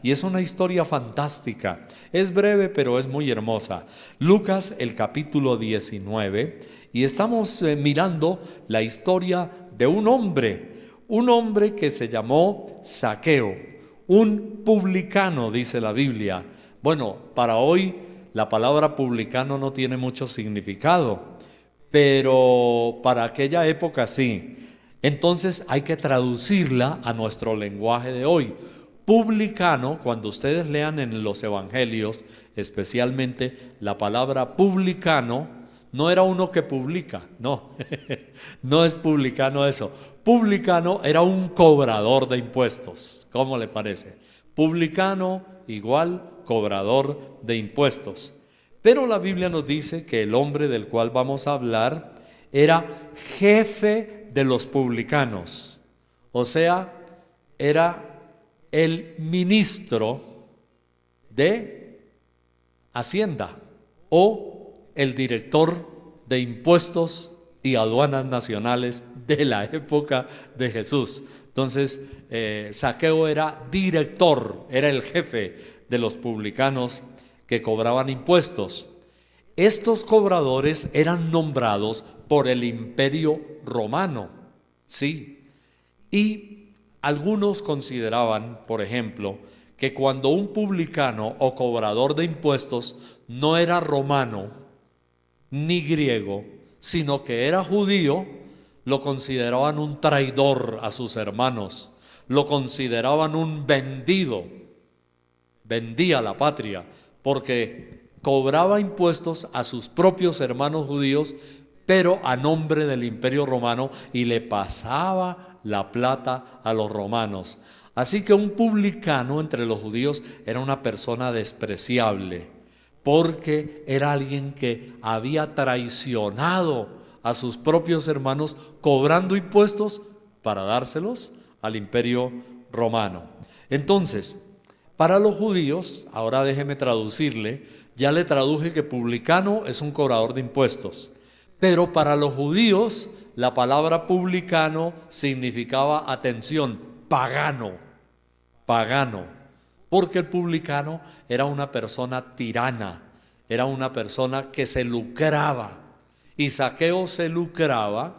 Y es una historia fantástica. Es breve, pero es muy hermosa. Lucas, el capítulo 19, y estamos mirando la historia de un hombre que se llamó Zaqueo, un publicano, dice la Biblia. Bueno, para hoy la palabra publicano no tiene mucho significado, pero para aquella época sí. Entonces hay que traducirla a nuestro lenguaje de hoy. Publicano, cuando ustedes lean en los evangelios, especialmente la palabra publicano, no era uno que publica, no, no es publicano eso. Publicano era un cobrador de impuestos. ¿Cómo le parece? Publicano igual cobrador de impuestos. Pero la Biblia nos dice que el hombre del cual vamos a hablar era jefe de los publicanos, o sea, era el ministro de Hacienda o el director de impuestos y aduanas nacionales de la época de Jesús. Entonces, Zaqueo era director, era el jefe de los publicanos que cobraban impuestos. Estos cobradores eran nombrados por el Imperio Romano, sí, y algunos consideraban, por ejemplo, que cuando un publicano o cobrador de impuestos no era romano ni griego, sino que era judío, lo consideraban un traidor a sus hermanos, lo consideraban un vendido, vendía la patria, porque cobraba impuestos a sus propios hermanos judíos, pero a nombre del Imperio Romano, y le pasaba la plata a los romanos. Así que un publicano entre los judíos era una persona despreciable, porque era alguien que había traicionado a sus propios hermanos cobrando impuestos para dárselos al Imperio Romano. Entonces, para los judíos, ahora déjeme traducirle, ya le traduje que publicano es un cobrador de impuestos, pero para los judíos la palabra publicano significaba, atención, pagano, pagano, porque el publicano era una persona tirana, era una persona que se lucraba, y Zaqueo se lucraba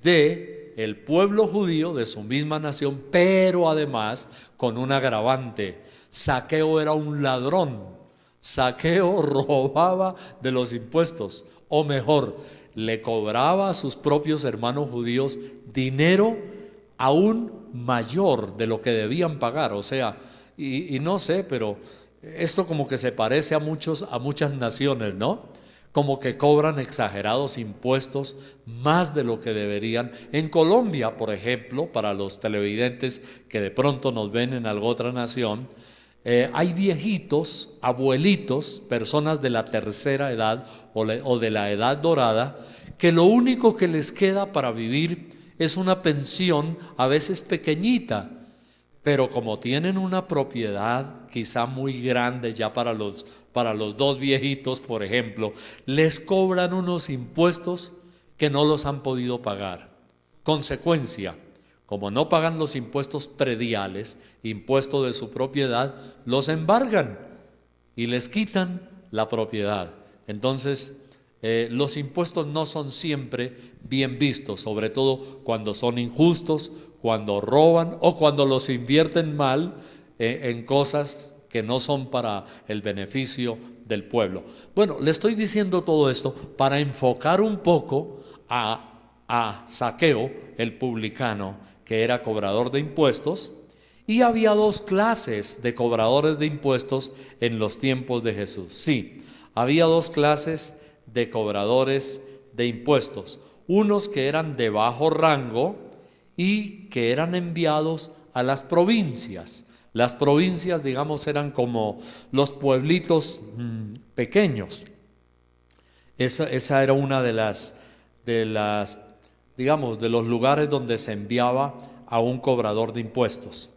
de el pueblo judío, de su misma nación, pero además con un agravante: Zaqueo era un ladrón. Zaqueo robaba de los impuestos, o mejor, le cobraba a sus propios hermanos judíos dinero aún mayor de lo que debían pagar. O sea, y no sé, pero esto como que se parece a muchas naciones, ¿no? Como que cobran exagerados impuestos, más de lo que deberían. En Colombia, por ejemplo, para los televidentes que de pronto nos ven en alguna otra nación, hay viejitos, abuelitos, personas de la tercera edad o de la edad dorada, que lo único que les queda para vivir es una pensión, a veces pequeñita, pero como tienen una propiedad quizá muy grande ya para los dos viejitos, por ejemplo, les cobran unos impuestos que no los han podido pagar. Consecuencia: como no pagan los impuestos prediales, impuesto de su propiedad, los embargan y les quitan la propiedad. Entonces, los impuestos no son siempre bien vistos, sobre todo cuando son injustos, cuando roban o cuando los invierten mal en cosas que no son para el beneficio del pueblo. Bueno, le estoy diciendo todo esto para enfocar un poco a Zaqueo, el publicano, que era cobrador de impuestos. Y había dos clases de cobradores de impuestos en los tiempos de Jesús. Sí, había dos clases de cobradores de impuestos. Unos que eran de bajo rango y que eran enviados a las provincias. Las provincias, digamos, eran como los pueblitos pequeños. Esa era una de las, digamos, de los lugares donde se enviaba a un cobrador de impuestos.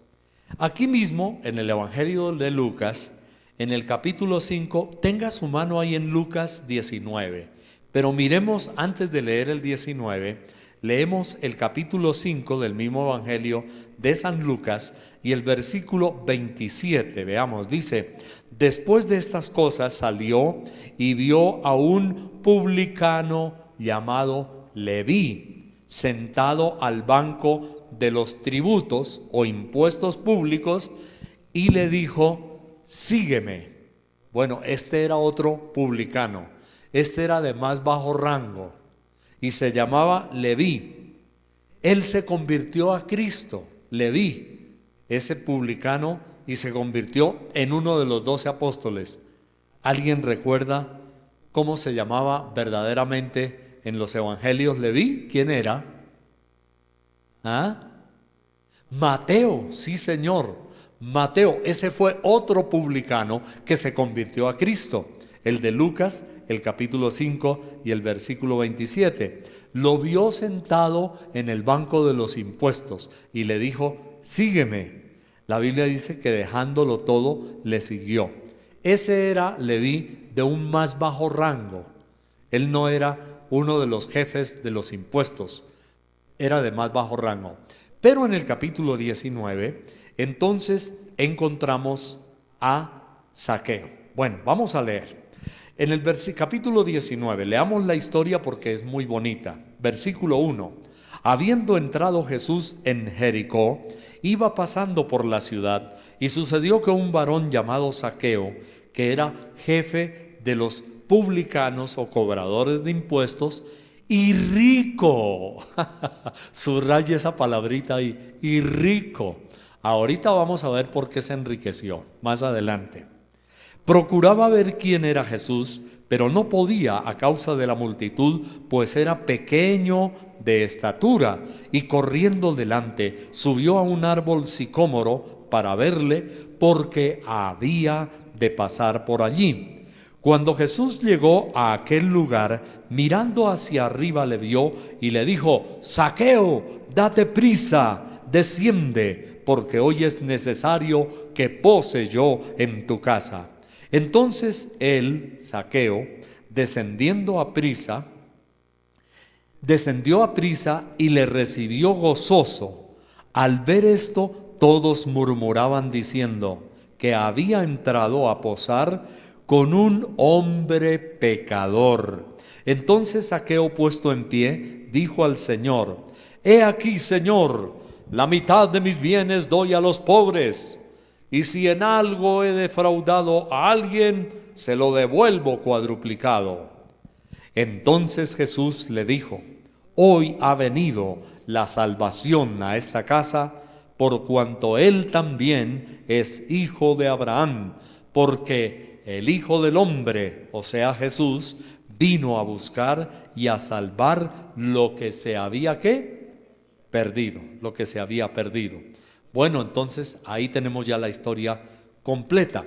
Aquí mismo, en el Evangelio de Lucas, en el capítulo 5, tenga su mano ahí en Lucas 19, pero miremos, antes de leer el 19, leemos el capítulo 5 del mismo Evangelio de San Lucas, y el versículo 27. Veamos, dice: después de estas cosas salió y vio a un publicano llamado Leví sentado al banco de los tributos o impuestos públicos, y le dijo: sígueme. Bueno, este era otro publicano, este era de más bajo rango y se llamaba Leví. Él se convirtió a Cristo, Leví, ese publicano, y se convirtió en uno de los 12 apóstoles. ¿Alguien recuerda cómo se llamaba verdaderamente en los evangelios Leví? ¿Quién era? ¿Ah? Mateo, sí señor, Mateo. Ese fue otro publicano que se convirtió a Cristo. El de Lucas, el capítulo 5 y el versículo 27. Lo vio sentado en el banco de los impuestos y le dijo: sígueme. La Biblia dice que dejándolo todo le siguió. Ese era Leví de un más bajo rango. Él no era uno de los jefes de los impuestos, era de más bajo rango. Pero en el capítulo 19, entonces encontramos a Zaqueo. Bueno, vamos a leer. En el capítulo 19, leamos la historia porque es muy bonita. Versículo 1. Habiendo entrado Jesús en Jericó, iba pasando por la ciudad, y sucedió que un varón llamado Zaqueo, que era jefe de los publicanos o cobradores de impuestos, y rico, subraya esa palabrita ahí, y rico. Ahorita vamos a ver por qué se enriqueció, más adelante. Procuraba ver quién era Jesús, pero no podía a causa de la multitud, pues era pequeño de estatura, y corriendo delante, subió a un árbol sicómoro para verle, porque había de pasar por allí. Cuando Jesús llegó a aquel lugar, mirando hacia arriba le vio y le dijo: Zaqueo, date prisa, desciende, porque hoy es necesario que pose yo en tu casa. Entonces él, Zaqueo, descendió a prisa y le recibió gozoso. Al ver esto, todos murmuraban diciendo que había entrado a posar con un hombre pecador. Entonces Zaqueo, puesto en pie, dijo al Señor: He aquí, Señor, la mitad de mis bienes doy a los pobres, y si en algo he defraudado a alguien, se lo devuelvo cuadruplicado. Entonces Jesús le dijo: Hoy ha venido la salvación a esta casa, por cuanto él también es hijo de Abraham, porque el Hijo del Hombre, o sea Jesús, vino a buscar y a salvar lo que se había perdido, lo que se había perdido. Bueno, entonces ahí tenemos ya la historia completa.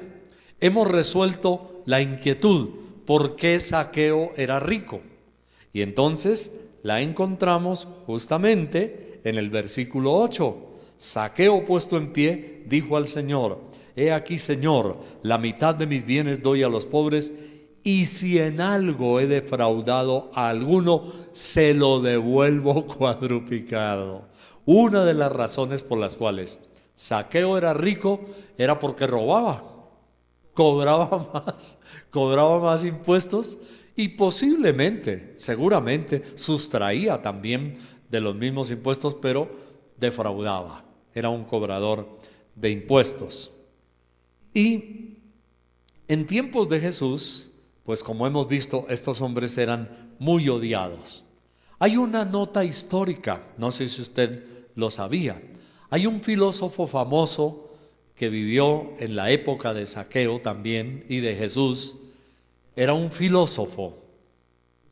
Hemos resuelto la inquietud: ¿por qué Zaqueo era rico? Y entonces la encontramos justamente en el versículo 8. Zaqueo, puesto en pie, dijo al Señor: He aquí, Señor, la mitad de mis bienes doy a los pobres, y si en algo he defraudado a alguno, se lo devuelvo cuadruplicado. Una de las razones por las cuales Zaqueo era rico era porque robaba, cobraba más impuestos, y posiblemente, seguramente, sustraía también de los mismos impuestos, pero defraudaba. Era un cobrador de impuestos. Y en tiempos de Jesús, pues como hemos visto, estos hombres eran muy odiados. Hay una nota histórica, no sé si usted lo sabía. Hay un filósofo famoso que vivió en la época de Zaqueo también y de Jesús. Era un filósofo.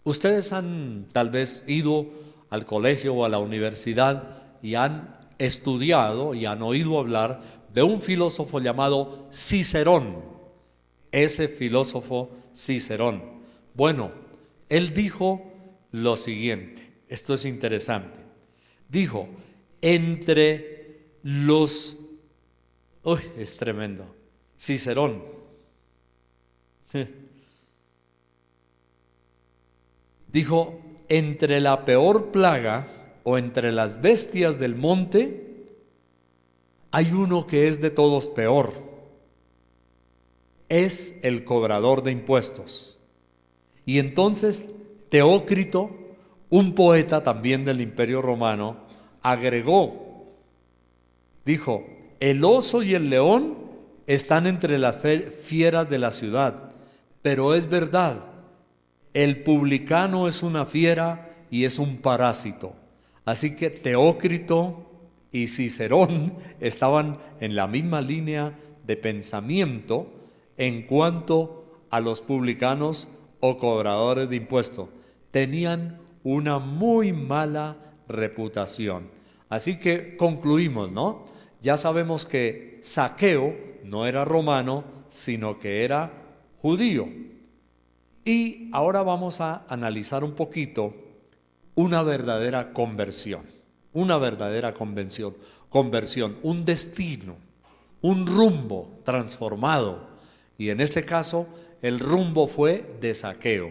Ustedes han tal vez ido al colegio o a la universidad y han estudiado y han oído hablar de un filósofo llamado Cicerón. Ese filósofo Cicerón. Bueno, él dijo lo siguiente, esto es interesante. Dijo: entre los... es tremendo. Cicerón. Dijo: entre la peor plaga o entre las bestias del monte Hay uno que es de todos peor. Es el cobrador de impuestos. Y entonces Teócrito, un poeta también del Imperio Romano, agregó, dijo: el oso y el león están entre las fieras de la ciudad, pero es verdad, el publicano es una fiera y es un parásito. Así que Teócrito y Cicerón estaban en la misma línea de pensamiento en cuanto a los publicanos o cobradores de impuestos. Tenían una muy mala reputación. Así que concluimos, ¿no? Ya sabemos que Zaqueo no era romano, sino que era judío. Y ahora vamos a analizar un poquito una verdadera conversión, un destino, un rumbo transformado. Y en este caso, el rumbo fue de Zaqueo.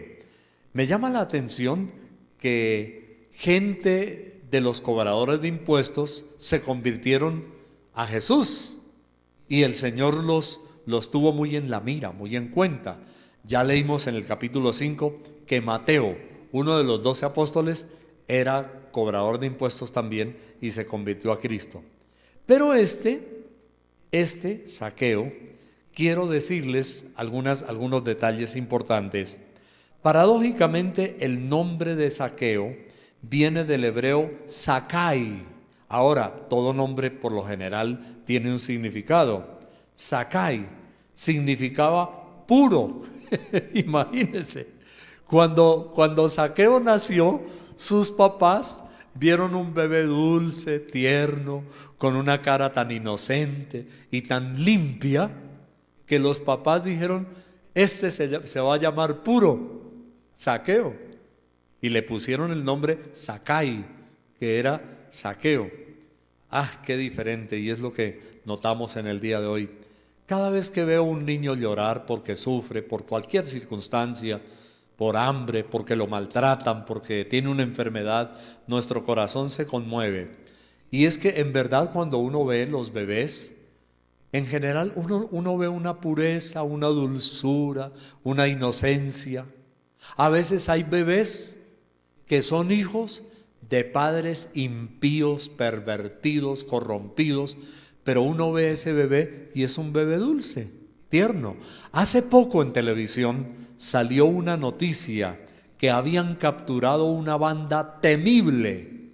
Me llama la atención que gente de los cobradores de impuestos se convirtieron a Jesús y el Señor los tuvo muy en la mira, muy en cuenta. Ya leímos en el capítulo 5 que Mateo, uno de los 12 apóstoles, era cobrador de impuestos también y se convirtió a Cristo. Pero este Zaqueo, quiero decirles algunos detalles importantes. Paradójicamente, el nombre de Zaqueo viene del hebreo Sakai. Ahora, todo nombre por lo general tiene un significado. Sakai significaba puro. Imagínense, cuando Zaqueo nació, sus papás vieron un bebé dulce, tierno, con una cara tan inocente y tan limpia, que los papás dijeron: este se va a llamar puro, Zaqueo. Y le pusieron el nombre Sakai, que era Zaqueo. Ah, qué diferente, y es lo que notamos en el día de hoy. Cada vez que veo a un niño llorar porque sufre, por cualquier circunstancia, por hambre, porque lo maltratan, porque tiene una enfermedad, nuestro corazón se conmueve. Y es que en verdad, cuando uno ve los bebés, en general uno ve una pureza, una dulzura, una inocencia. A veces hay bebés que son hijos de padres impíos, pervertidos, corrompidos, pero uno ve ese bebé y es un bebé dulce, tierno. Hace poco en televisión salió una noticia que habían capturado una banda temible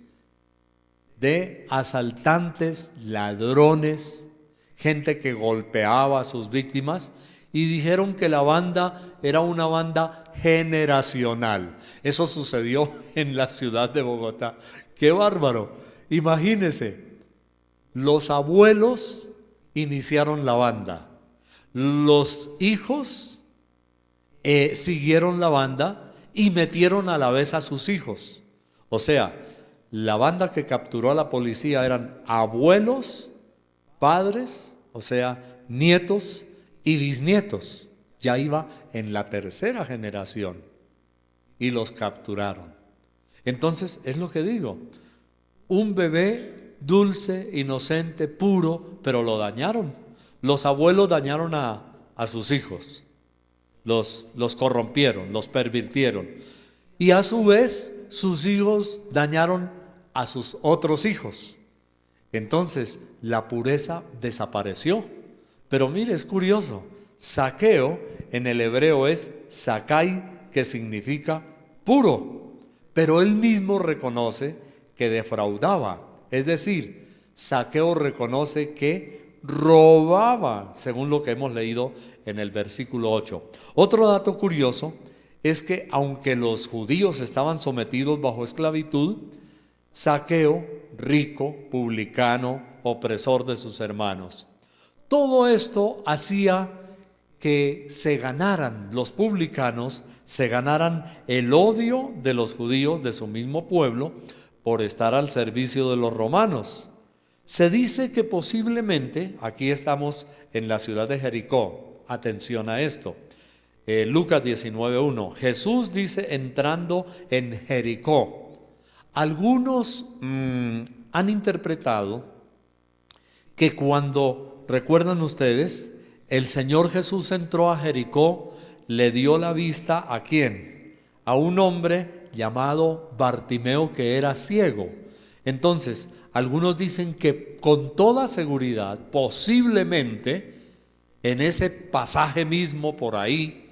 de asaltantes, ladrones, gente que golpeaba a sus víctimas, y dijeron que la banda era una banda generacional. Eso sucedió en la ciudad de Bogotá. ¡Qué bárbaro! Imagínense, los abuelos iniciaron la banda, los hijos siguieron la banda y metieron a la vez a sus hijos. O sea, la banda que capturó a la policía eran abuelos, padres, o sea, nietos y bisnietos. Ya iba en la tercera generación y los capturaron. Entonces, es lo que digo, un bebé dulce, inocente, puro, pero lo dañaron. Los abuelos dañaron a sus hijos, los corrompieron, los pervirtieron, y a su vez sus hijos dañaron a sus otros hijos. Entonces la pureza desapareció. Pero mire, es curioso, Zaqueo en el hebreo es Sakai, que significa puro, pero él mismo reconoce que defraudaba. Es decir, Zaqueo reconoce que robaba, según lo que hemos leído en el versículo 8. Otro dato curioso es que aunque los judíos estaban sometidos bajo esclavitud, Zaqueo, rico, publicano, opresor de sus hermanos. Todo esto hacía que se ganaran, los publicanos se ganaran el odio de los judíos de su mismo pueblo por estar al servicio de los romanos. Se dice que posiblemente, aquí estamos en la ciudad de Jericó, atención a esto, Lucas 19:1, Jesús dice entrando en Jericó. Algunos han interpretado que cuando, recuerdan ustedes, el Señor Jesús entró a Jericó, le dio la vista ¿a quién? A un hombre llamado Bartimeo, que era ciego. Entonces, algunos dicen que con toda seguridad, posiblemente, en ese pasaje mismo por ahí,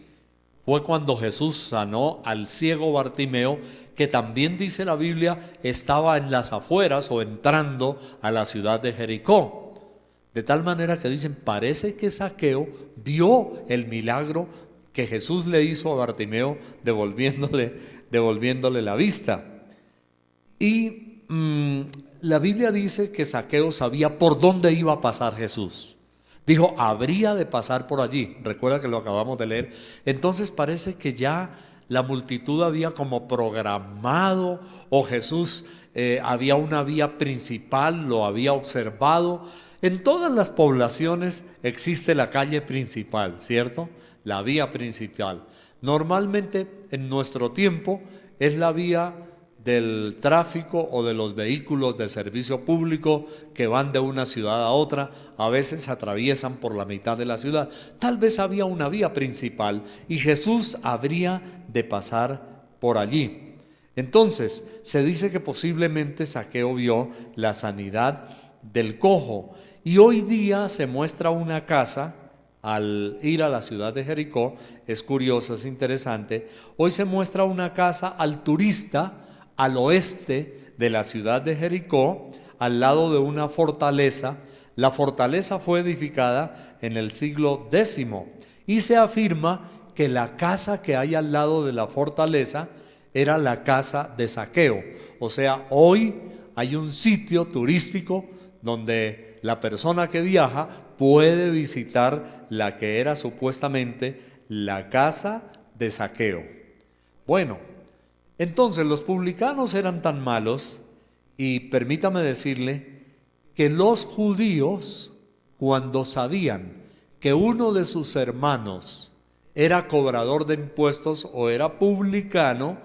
fue cuando Jesús sanó al ciego Bartimeo, que también dice la Biblia, estaba en las afueras o entrando a la ciudad de Jericó. De tal manera que dicen, parece que Zaqueo vio el milagro que Jesús le hizo a Bartimeo, devolviéndole la vista. Y la Biblia dice que Zaqueo sabía por dónde iba a pasar Jesús. Dijo, habría de pasar por allí. Recuerda que lo acabamos de leer. Entonces parece que ya la multitud había como programado, o Jesús había una vía principal, lo había observado. En todas las poblaciones existe la calle principal, ¿cierto? La vía principal. Normalmente en nuestro tiempo es la vía del tráfico o de los vehículos de servicio público que van de una ciudad a otra, a veces atraviesan por la mitad de la ciudad. Tal vez había una vía principal y Jesús habría de pasar por allí. Entonces, se dice que posiblemente Zaqueo vio la sanidad del cojo, y hoy día se muestra una casa. Al ir a la ciudad de Jericó, es curioso, es interesante, hoy se muestra una casa al turista al oeste de la ciudad de Jericó, al lado de una fortaleza. La fortaleza fue edificada en el siglo X y se afirma que la casa que hay al lado de la fortaleza era la casa de Zaqueo. O sea, hoy hay un sitio turístico donde la persona que viaja puede visitar la que era supuestamente la casa de Zaqueo. Bueno, entonces los publicanos eran tan malos, y permítame decirle que los judíos, cuando sabían que uno de sus hermanos era cobrador de impuestos o era publicano,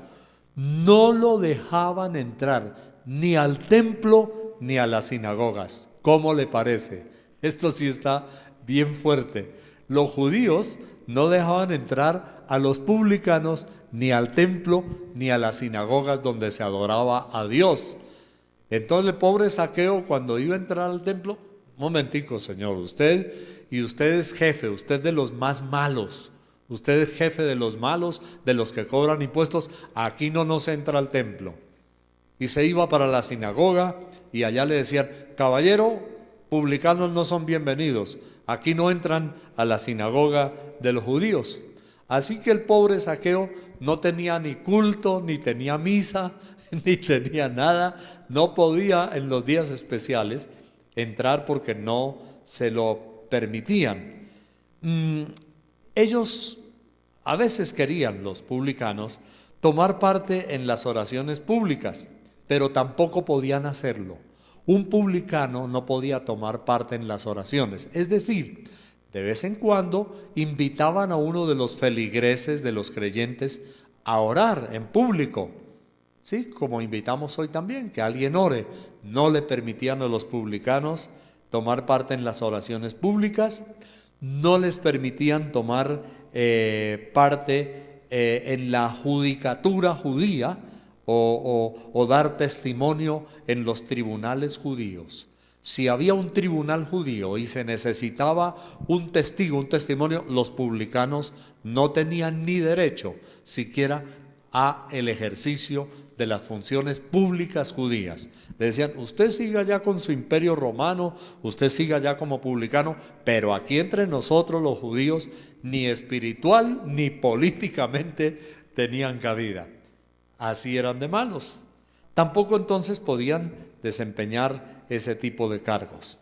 no lo dejaban entrar ni al templo ni a las sinagogas. ¿Cómo le parece? Esto sí está bien fuerte. Los judíos no dejaban entrar a los publicanos ni al templo ni a las sinagogas donde se adoraba a Dios. Entonces el pobre Zaqueo, cuando iba a entrar al templo, momentico, señor, usted es jefe, usted de los más malos, usted es jefe de los malos, de los que cobran impuestos, aquí no nos entra al templo. Y se iba para la sinagoga y allá le decían, caballero, publicanos no son bienvenidos, aquí no entran a la sinagoga de los judíos. Así que el pobre Zaqueo no tenía ni culto, ni tenía misa, ni tenía nada, no podía en los días especiales entrar porque no se lo permitían. Ellos a veces querían, los publicanos, tomar parte en las oraciones públicas, pero tampoco podían hacerlo. Un publicano no podía tomar parte en las oraciones, es decir, de vez en cuando invitaban a uno de los feligreses, de los creyentes, a orar en público. Sí, como invitamos hoy también, que alguien ore. No le permitían a los publicanos tomar parte en las oraciones públicas, no les permitían tomar parte en la judicatura judía o dar testimonio en los tribunales judíos. Si había un tribunal judío y se necesitaba un testigo, un testimonio, los publicanos no tenían ni derecho siquiera a el ejercicio de las funciones públicas judías. Le decían, usted siga ya con su imperio romano, usted siga ya como publicano, pero aquí entre nosotros los judíos ni espiritual ni políticamente tenían cabida. Así eran de malos. Tampoco entonces podían desempeñar ese tipo de cargos.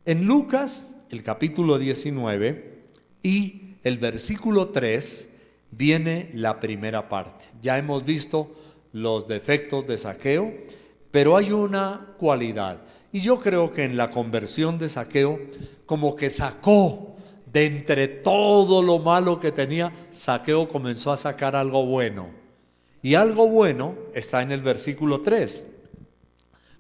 En Lucas, el capítulo 19 y el versículo 3, viene la primera parte. Ya hemos visto los defectos de Zaqueo, pero hay una cualidad. Y yo creo que en la conversión de Zaqueo, como que sacó de entre todo lo malo que tenía, Zaqueo comenzó a sacar algo bueno. Y algo bueno está en el versículo 3.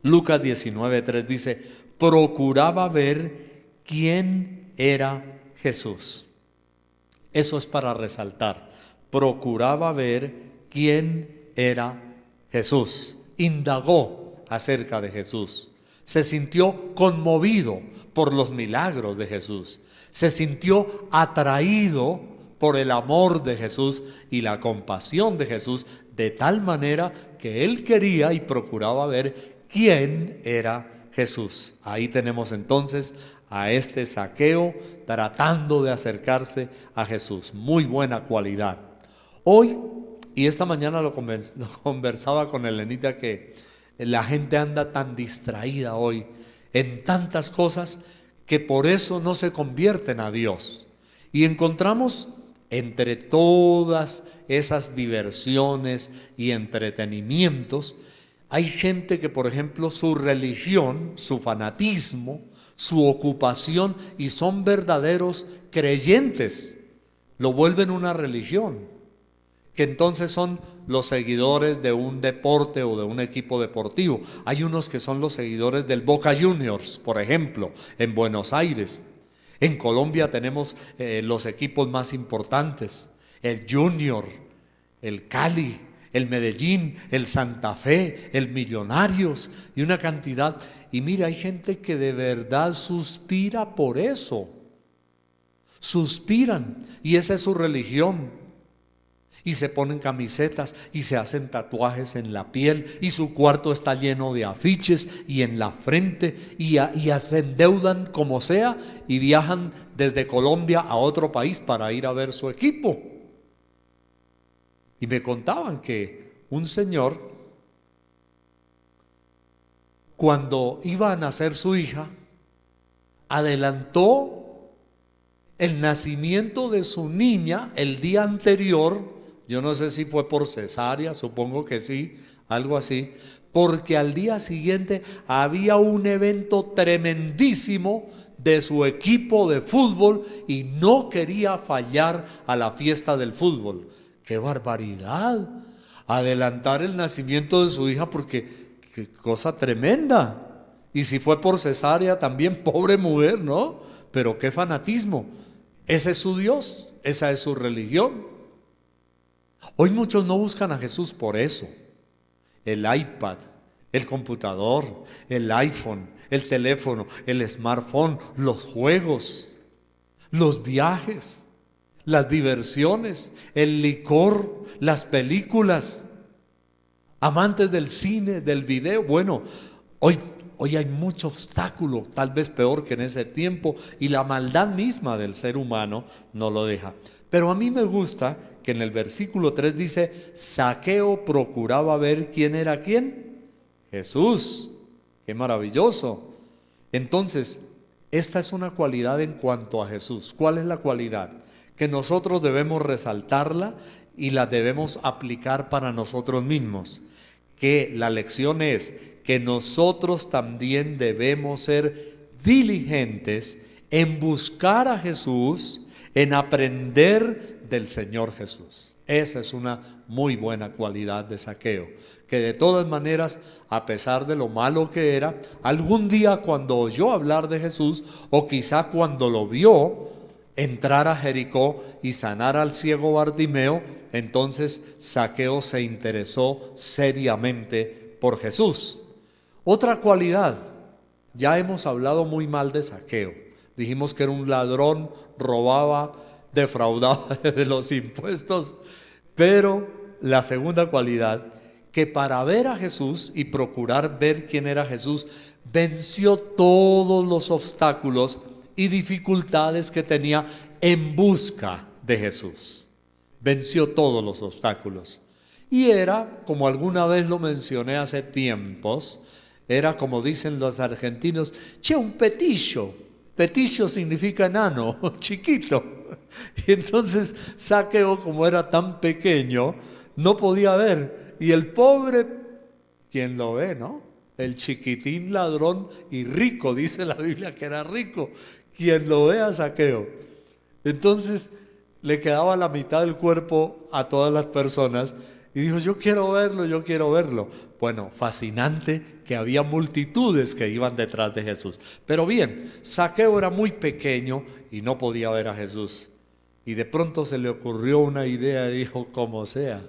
Lucas 19:3 dice, procuraba ver quién era Jesús. Eso es para resaltar. Procuraba ver quién era Jesús. Indagó acerca de Jesús. Se sintió conmovido por los milagros de Jesús. Se sintió atraído por el amor de Jesús y la compasión de Jesús, de tal manera que él quería y procuraba ver quién era Jesús. Ahí tenemos entonces a este Zaqueo tratando de acercarse a Jesús. Muy buena cualidad. Hoy, y esta mañana lo conversaba con Elenita, que la gente anda tan distraída hoy en tantas cosas que por eso no se convierten a Dios. Y encontramos entre todas esas diversiones y entretenimientos, hay gente que, por ejemplo, su religión, su fanatismo, su ocupación, y son verdaderos creyentes, lo vuelven una religión, que entonces son los seguidores de un deporte o de un equipo deportivo. Hay unos que son los seguidores del Boca Juniors, por ejemplo, en Buenos Aires. En Colombia tenemos los equipos más importantes: el Junior, el Cali, el Medellín, el Santa Fe, el Millonarios y una cantidad. Y mira, hay gente que de verdad suspira por eso. Suspiran, y esa es su religión. Y se ponen camisetas y se hacen tatuajes en la piel, y su cuarto está lleno de afiches y en la frente, y se endeudan como sea y viajan desde Colombia a otro país para ir a ver su equipo. Y me contaban que un señor, cuando iba a nacer su hija, adelantó el nacimiento de su niña el día anterior. Yo no sé si fue por cesárea, supongo que sí, algo así, porque al día siguiente había un evento tremendísimo de su equipo de fútbol y no quería fallar a la fiesta del fútbol. ¡Qué barbaridad! Adelantar el nacimiento de su hija, porque qué cosa tremenda. Y si fue por cesárea también, pobre mujer, ¿no? Pero qué fanatismo. Ese es su Dios, esa es su religión. Hoy muchos no buscan a Jesús por eso. El iPad, el computador, el iPhone, el teléfono, el smartphone, los juegos, los viajes, las diversiones, el licor, las películas, amantes del cine, del video. Bueno, hoy hay mucho obstáculo, tal vez peor que en ese tiempo, y la maldad misma del ser humano no lo deja. Pero a mí me gusta que en el versículo 3 dice: Zaqueo procuraba ver quién era quién. Jesús. ¡Qué maravilloso! Entonces, esta es una cualidad en cuanto a Jesús. ¿Cuál es la cualidad? Que nosotros debemos resaltarla y la debemos aplicar para nosotros mismos. Que la lección es que nosotros también debemos ser diligentes en buscar a Jesús, en aprender del Señor Jesús. Esa es una muy buena cualidad de Zaqueo, que de todas maneras, a pesar de lo malo que era, algún día cuando oyó hablar de Jesús, o quizá cuando lo vio entrar a Jericó y sanar al ciego Bartimeo, entonces Zaqueo se interesó seriamente por Jesús. Otra cualidad, ya hemos hablado muy mal de Zaqueo. Dijimos que era un ladrón, robaba, defraudaba de los impuestos, pero la segunda cualidad, que para ver a Jesús y procurar ver quién era Jesús, venció todos los obstáculos y dificultades que tenía en busca de Jesús. Venció todos los obstáculos. Y era, como alguna vez lo mencioné hace tiempos, era como dicen los argentinos, un petillo. Petillo significa enano, chiquito. Y entonces Zaqueo, como era tan pequeño, no podía ver. Y el pobre, ¿quién lo ve, no? El chiquitín ladrón y rico, dice la Biblia que era rico. Quien lo ve a Zaqueo. Entonces le quedaba la mitad del cuerpo a todas las personas, Y dijo, yo quiero verlo, yo quiero verlo. Bueno, fascinante que había multitudes que iban detrás de Jesús. Pero bien, Zaqueo era muy pequeño y no podía ver a Jesús. Y de pronto se le ocurrió una idea y dijo, como sea,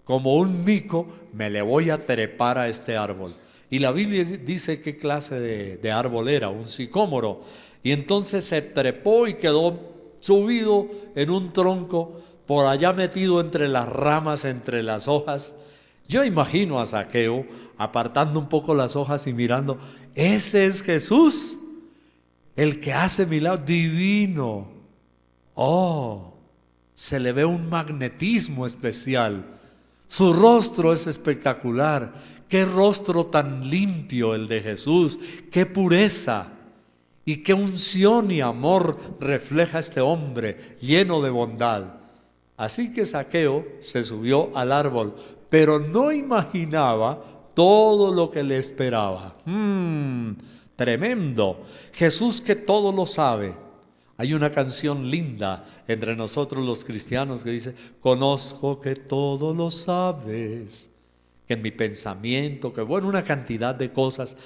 como un mico me le voy a trepar a este árbol. Y la Biblia dice qué clase de árbol era, un sicómoro. Y entonces se trepó y quedó subido en un tronco, por allá metido entre las ramas, entre las hojas. Yo imagino a Zaqueo apartando un poco las hojas y mirando, ese es Jesús, el que hace milagros, divino. Oh, se le ve un magnetismo especial. Su rostro es espectacular. Qué rostro tan limpio el de Jesús, qué pureza y qué unción y amor refleja este hombre lleno de bondad. Así que Zaqueo se subió al árbol, pero no imaginaba todo lo que le esperaba. Tremendo. Jesús que todo lo sabe. Hay una canción linda entre nosotros los cristianos que dice, conozco que todo lo sabes, que en mi pensamiento, que bueno, una cantidad de cosas,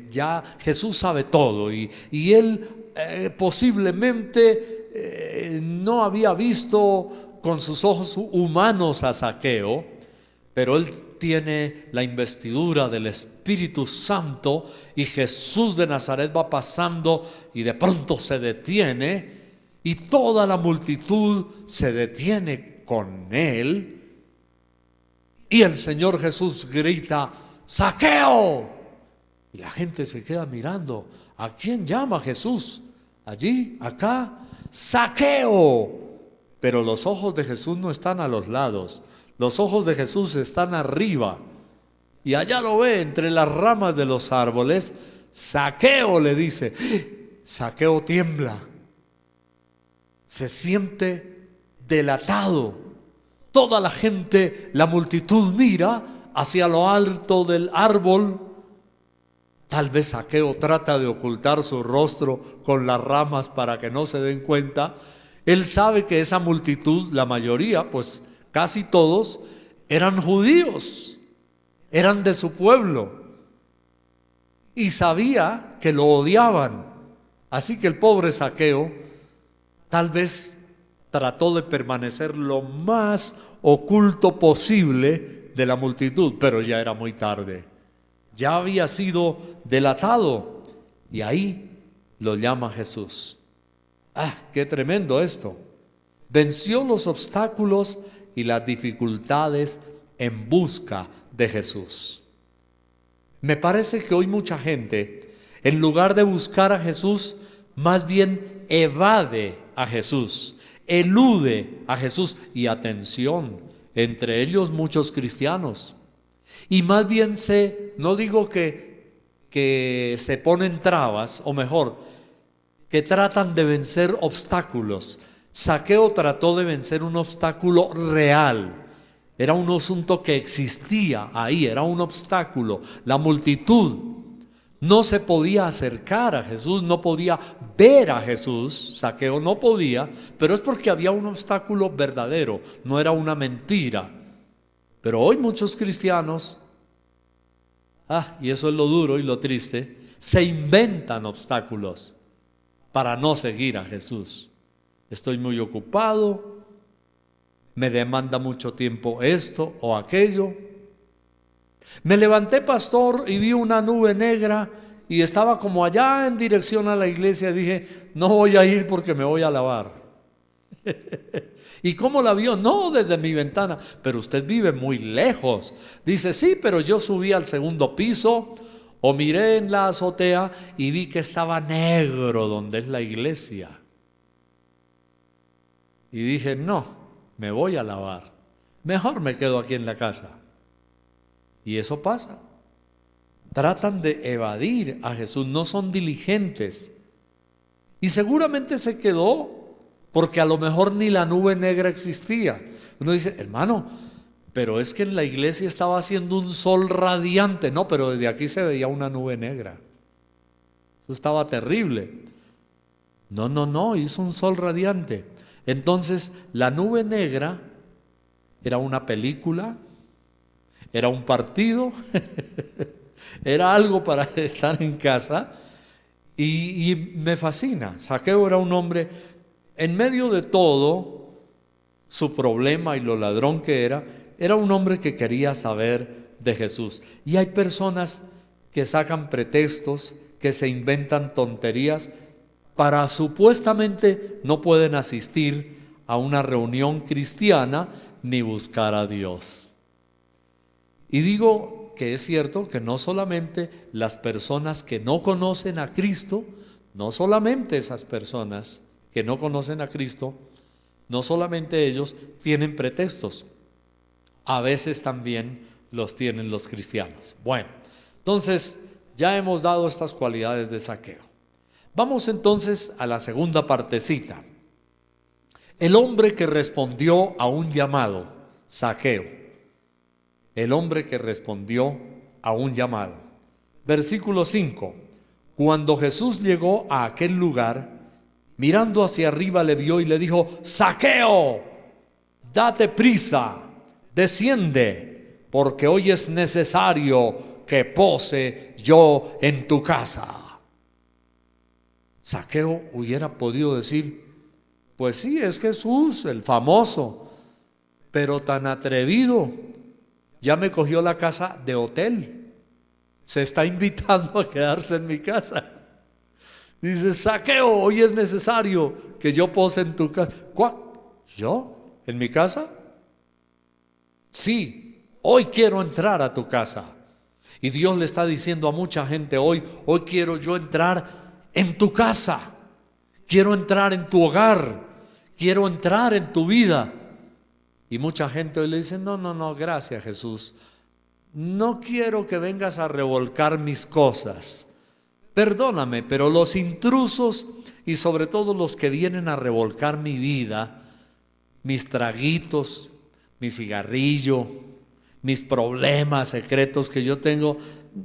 ya Jesús sabe todo y Él posiblemente no había visto con sus ojos humanos a Zaqueo, pero Él tiene la investidura del Espíritu Santo y Jesús de Nazaret va pasando y de pronto se detiene y toda la multitud se detiene con Él y el Señor Jesús grita, ¡Zaqueo! Y la gente se queda mirando, ¿a quién llama Jesús? Allí, acá, ¡Zaqueo! Pero los ojos de Jesús no están a los lados. Los ojos de Jesús están arriba y allá lo ve entre las ramas de los árboles. Zaqueo le dice. Zaqueo tiembla, se siente delatado. Toda la gente, la multitud mira hacia lo alto del árbol. Tal vez Zaqueo trata de ocultar su rostro con las ramas para que no se den cuenta. Él sabe que esa multitud, la mayoría, pues casi todos eran judíos, eran de su pueblo y sabía que lo odiaban. Así que el pobre Zaqueo tal vez trató de permanecer lo más oculto posible de la multitud, pero ya era muy tarde. Ya había sido delatado y ahí lo llama Jesús. ¡Qué tremendo esto! Venció los obstáculos y las dificultades en busca de Jesús. Me parece que hoy mucha gente, en lugar de buscar a Jesús, más bien evade a Jesús, elude a Jesús. Y atención, entre ellos muchos cristianos. Y más bien no digo que se ponen trabas, o mejor, que tratan de vencer obstáculos. Zaqueo trató de vencer un obstáculo real. Era un asunto que existía ahí, era un obstáculo. La multitud no se podía acercar a Jesús, no podía ver a Jesús. Zaqueo no podía, pero es porque había un obstáculo verdadero, no era una mentira. Pero hoy muchos cristianos, y eso es lo duro y lo triste, se inventan obstáculos para no seguir a Jesús. Estoy muy ocupado, me demanda mucho tiempo esto o aquello. Me levanté, pastor, y vi una nube negra y estaba como allá en dirección a la iglesia. Dije, no voy a ir porque me voy a lavar. ¿Y cómo la vio? No, desde mi ventana. Pero usted vive muy lejos. Dice, sí, pero yo subí al segundo piso o miré en la azotea y vi que estaba negro donde es la iglesia. Y dije, no, me voy a lavar. Mejor me quedo aquí en la casa. Y eso pasa. Tratan de evadir a Jesús, no son diligentes. Y seguramente se quedó porque a lo mejor ni la nube negra existía. Uno dice, hermano, pero es que en la iglesia estaba haciendo un sol radiante. No, pero desde aquí se veía una nube negra. Eso estaba terrible. No, hizo un sol radiante. Entonces, la nube negra era una película, era un partido, era algo para estar en casa y me fascina. Zaqueo era un hombre, en medio de todo su problema y lo ladrón que era un hombre que quería saber de Jesús. Y hay personas que sacan pretextos, que se inventan tonterías para supuestamente no pueden asistir a una reunión cristiana ni buscar a Dios. Y digo que es cierto que no solamente las personas que no conocen a Cristo, no solamente esas personas que no conocen a Cristo, no solamente ellos tienen pretextos, a veces también los tienen los cristianos. Bueno, entonces ya hemos dado estas cualidades de Zaqueo. Vamos entonces a la segunda partecita. El hombre que respondió a un llamado, Zaqueo. El hombre que respondió a un llamado. Versículo 5. Cuando Jesús llegó a aquel lugar, mirando hacia arriba le vio y le dijo: Zaqueo, date prisa, desciende, porque hoy es necesario que pose yo en tu casa. Zaqueo hubiera podido decir: pues sí, es Jesús, el famoso, pero tan atrevido, ya me cogió la casa de hotel, se está invitando a quedarse en mi casa. Dice: Zaqueo, hoy es necesario que yo pose en tu casa. ¿Cuál? ¿Yo? ¿En mi casa? Sí, hoy quiero entrar a tu casa. Y Dios le está diciendo a mucha gente hoy quiero yo entrar en tu casa, quiero entrar en tu hogar, quiero entrar en tu vida. Y mucha gente hoy le dice: no, gracias Jesús, no quiero que vengas a revolcar mis cosas, perdóname, pero los intrusos y sobre todo los que vienen a revolcar mi vida, mis traguitos, mi cigarrillo, mis problemas secretos que yo tengo,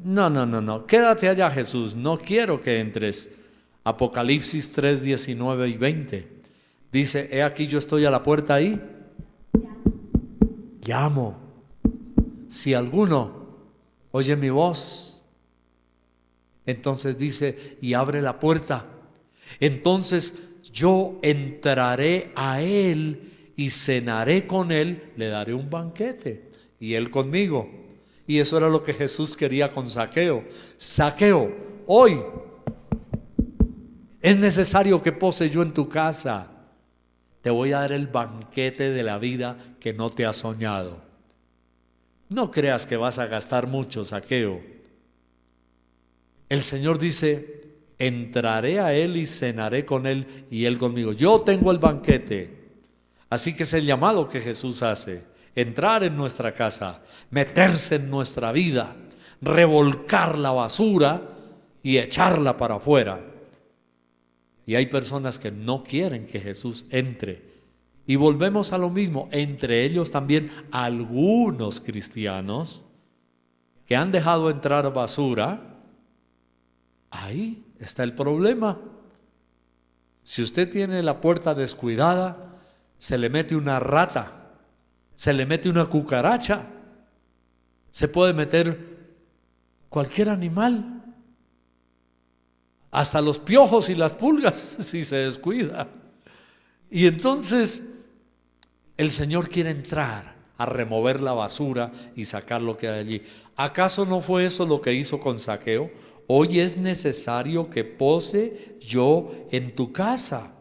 no, quédate allá Jesús, no quiero que entres. Apocalipsis 3, 19 y 20 dice: he aquí yo estoy a la puerta ahí, llamo, si alguno oye mi voz, entonces dice, y abre la puerta, entonces yo entraré a él y cenaré con él, le daré un banquete y él conmigo. Y eso era lo que Jesús quería con Zaqueo. Zaqueo, hoy es necesario que pose yo en tu casa. Te voy a dar el banquete de la vida que no te has soñado. No creas que vas a gastar mucho, Zaqueo. El Señor dice: entraré a él y cenaré con él y él conmigo. Yo tengo el banquete. Así que es el llamado que Jesús hace: entrar en nuestra casa, meterse en nuestra vida, revolcar la basura y echarla para afuera. Y hay personas que no quieren que Jesús entre. Y volvemos a lo mismo, entre ellos también algunos cristianos que han dejado entrar basura. Ahí está el problema. Si usted tiene la puerta descuidada, se le mete una rata, se le mete una cucaracha, se puede meter cualquier animal, hasta los piojos y las pulgas, si se descuida. Y entonces el Señor quiere entrar a remover la basura y sacar lo que hay allí. ¿Acaso no fue eso lo que hizo con Zaqueo? Hoy es necesario que pose yo en tu casa.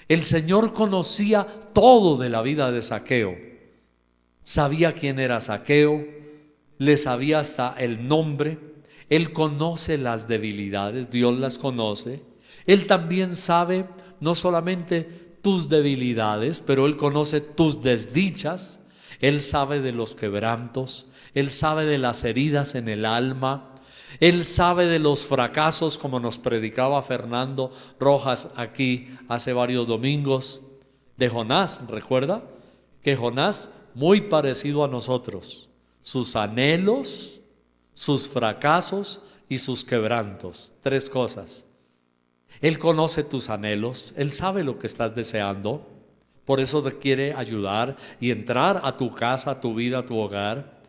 El Señor conocía todo de la vida de Zaqueo. Sabía quién era Zaqueo, le sabía hasta el nombre. Él conoce las debilidades, Dios las conoce. Él también sabe no solamente tus debilidades, pero Él conoce tus desdichas. Él sabe de los quebrantos, Él sabe de las heridas en el alma, Él sabe de los fracasos, como nos predicaba Fernando Rojas aquí hace varios domingos, de Jonás. ¿Recuerda? Que Jonás, muy parecido a nosotros, sus anhelos, sus fracasos y sus quebrantos. Tres cosas. Él conoce tus anhelos, Él sabe lo que estás deseando, por eso te quiere ayudar y entrar a tu casa, a tu vida, a tu hogar.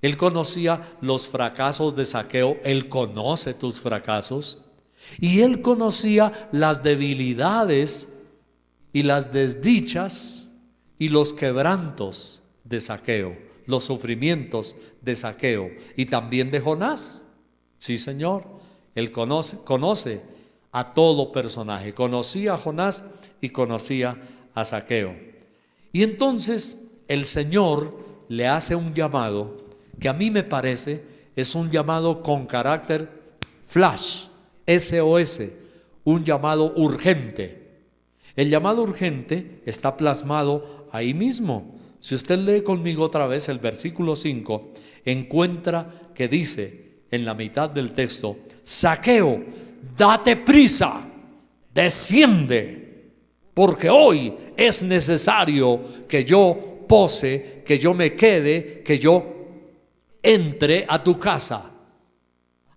Él conocía los fracasos de Zaqueo, Él conoce tus fracasos, y Él conocía las debilidades y las desdichas y los quebrantos de Zaqueo, los sufrimientos de Zaqueo y también de Jonás. Sí, Señor, Él conoce a todo personaje, conocía a Jonás y conocía a Zaqueo. Y entonces el Señor le hace un llamado que a mí me parece es un llamado con carácter flash, SOS, un llamado urgente. El llamado urgente está plasmado ahí mismo. Si usted lee conmigo otra vez el versículo 5, encuentra que dice en la mitad del texto: Zaqueo, date prisa, desciende, porque hoy es necesario que yo pose, que yo me quede, que yo entre a tu casa.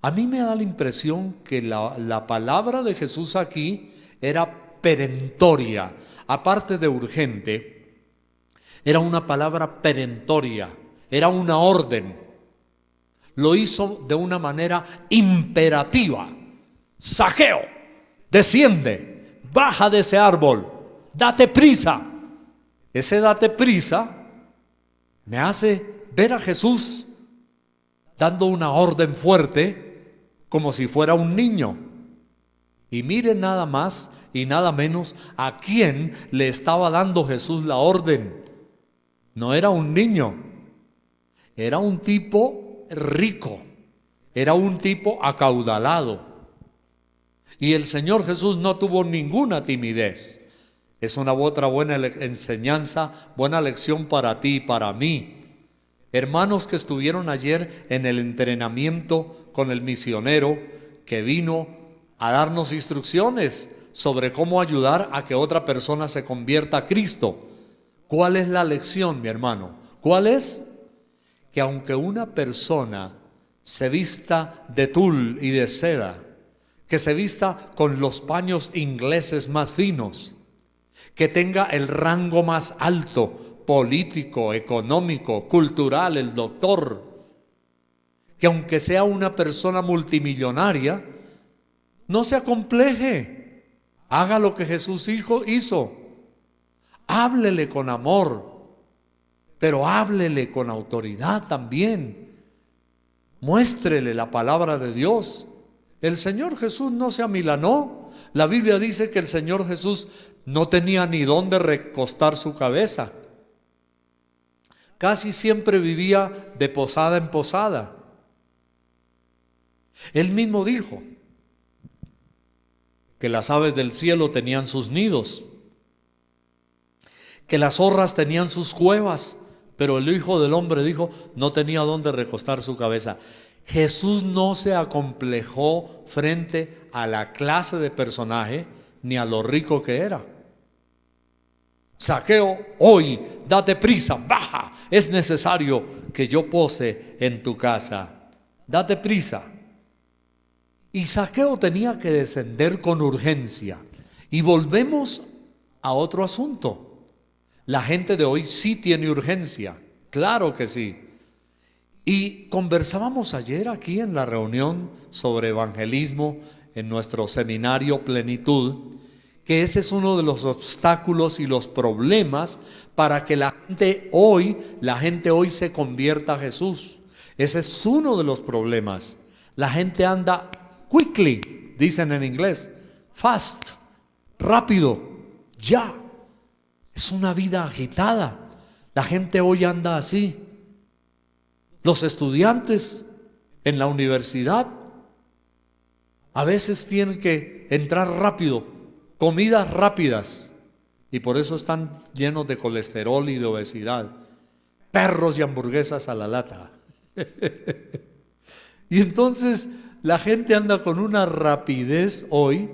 A mí me da la impresión que la palabra de Jesús aquí era perentoria, aparte de urgente, era una palabra perentoria, era una orden. Lo hizo de una manera imperativa. Zaqueo, desciende, baja de ese árbol, date prisa. Ese date prisa me hace ver a Jesús dando una orden fuerte, como si fuera un niño. Y miren nada más y nada menos a quién le estaba dando Jesús la orden. No era un niño, era un tipo rico, era un tipo acaudalado. Y el Señor Jesús no tuvo ninguna timidez. Es una otra buena enseñanza, buena lección para ti y para mí. Hermanos que estuvieron ayer en el entrenamiento con el misionero que vino a darnos instrucciones sobre cómo ayudar a que otra persona se convierta a Cristo. ¿Cuál es la lección, mi hermano? ¿Cuál es? Que aunque una persona se vista de tul y de seda, que se vista con los paños ingleses más finos, que tenga el rango más alto, político, económico, cultural, el doctor, que aunque sea una persona multimillonaria, no se acompleje, haga lo que Jesús hizo, háblele con amor, pero háblele con autoridad también, muéstrele la palabra de Dios. El Señor Jesús no se amilanó. La Biblia dice que el Señor Jesús no tenía ni dónde recostar su cabeza. Casi siempre vivía de posada en posada. Él mismo dijo que las aves del cielo tenían sus nidos, que las zorras tenían sus cuevas, pero el Hijo del Hombre dijo no tenía dónde recostar su cabeza. Jesús no se acomplejó frente a la clase de personaje ni a lo rico que era. Zaqueo, hoy date prisa, baja, es necesario que yo pose en tu casa, date prisa. Y Zaqueo tenía que descender con urgencia. Y volvemos a otro asunto. La gente de hoy sí tiene urgencia, claro que sí. Y conversábamos ayer aquí en la reunión sobre evangelismo en nuestro seminario Plenitud, que ese es uno de los obstáculos y los problemas para que la gente hoy se convierta a Jesús. Ese es uno de los problemas. La gente anda quickly, dicen en inglés, fast, rápido, ya. Es una vida agitada. La gente hoy anda así. Los estudiantes en la universidad a veces tienen que entrar rápido, comidas rápidas, y por eso están llenos de colesterol y de obesidad. Perros y hamburguesas a la lata. Y entonces la gente anda con una rapidez hoy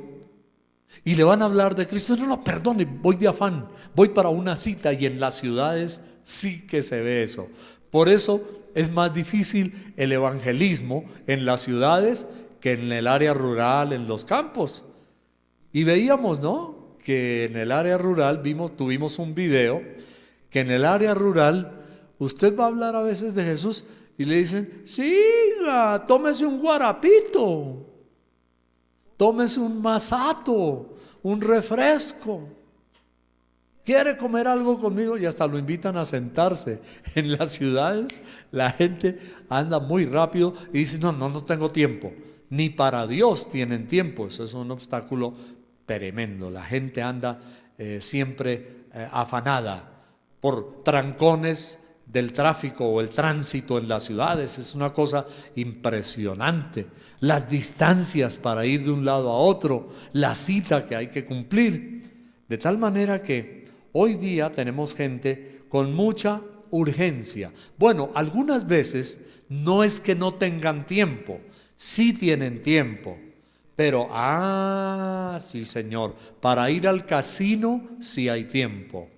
y le van a hablar de Cristo. No, perdone, voy de afán, voy para una cita, y en las ciudades sí que se ve eso. Por eso es más difícil el evangelismo en las ciudades que en el área rural, en los campos. Y veíamos, ¿no?, que en el área rural tuvimos un video, que en el área rural usted va a hablar a veces de Jesús Y le dicen, siga, tómese un guarapito, tómese un masato, un refresco. ¿Quiere comer algo conmigo? Y hasta lo invitan a sentarse. En las ciudades la gente anda muy rápido y dice, no tengo tiempo. Ni para Dios tienen tiempo. Eso es un obstáculo tremendo. La gente anda siempre afanada por trancones del tráfico o el tránsito en las ciudades. Es una cosa impresionante. Las distancias para ir de un lado a otro, la cita que hay que cumplir. De tal manera que hoy día tenemos gente con mucha urgencia. Bueno, algunas veces no es que no tengan tiempo, sí tienen tiempo. Pero, sí señor, para ir al casino sí hay tiempo.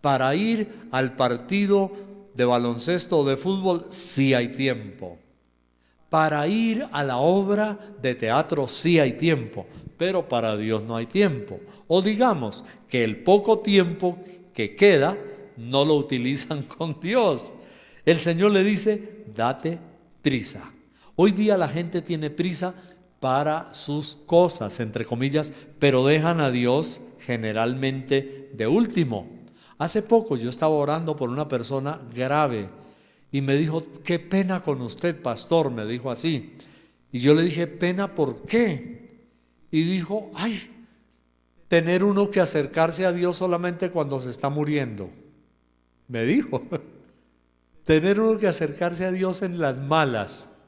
Para ir al partido de baloncesto o de fútbol sí hay tiempo. Para ir a la obra de teatro sí hay tiempo, pero para Dios no hay tiempo. O digamos que el poco tiempo que queda no lo utilizan con Dios. El Señor le dice, date prisa. Hoy día la gente tiene prisa para sus cosas, entre comillas, pero dejan a Dios generalmente de último. Hace poco yo estaba orando por una persona grave y me dijo, qué pena con usted, pastor, me dijo así. Y yo le dije, ¿pena por qué? Y dijo, tener uno que acercarse a Dios solamente cuando se está muriendo. Me dijo, tener uno que acercarse a Dios en las malas.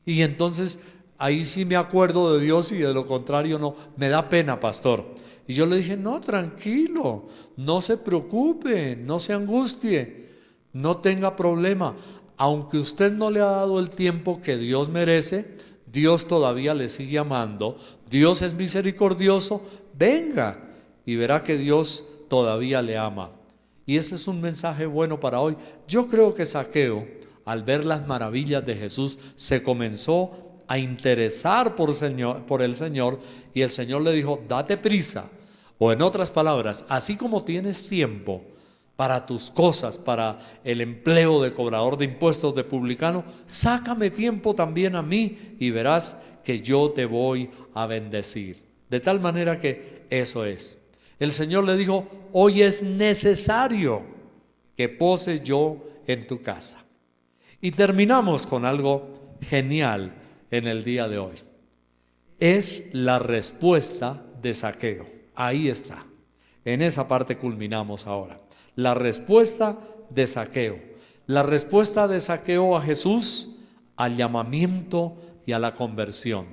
Y entonces ahí sí me acuerdo de Dios y de lo contrario no. Me da pena, pastor. Y yo le dije, no, tranquilo, no se preocupe, no se angustie, no tenga problema. Aunque usted no le ha dado el tiempo que Dios merece, Dios todavía le sigue amando. Dios es misericordioso, venga y verá que Dios todavía le ama. Y ese es un mensaje bueno para hoy. Yo creo que Zaqueo, al ver las maravillas de Jesús, se comenzó a interesar por el Señor, y el Señor le dijo, date prisa. O en otras palabras, así como tienes tiempo para tus cosas, para el empleo de cobrador de impuestos, de publicano, sácame tiempo también a mí y verás que yo te voy a bendecir. De tal manera que eso es. El Señor le dijo, hoy es necesario que pose yo en tu casa. Y terminamos con algo genial en el día de hoy. Es la respuesta de Zaqueo. Ahí está. En esa parte culminamos ahora. La respuesta de Zaqueo. La respuesta de Zaqueo a Jesús, al llamamiento y a la conversión.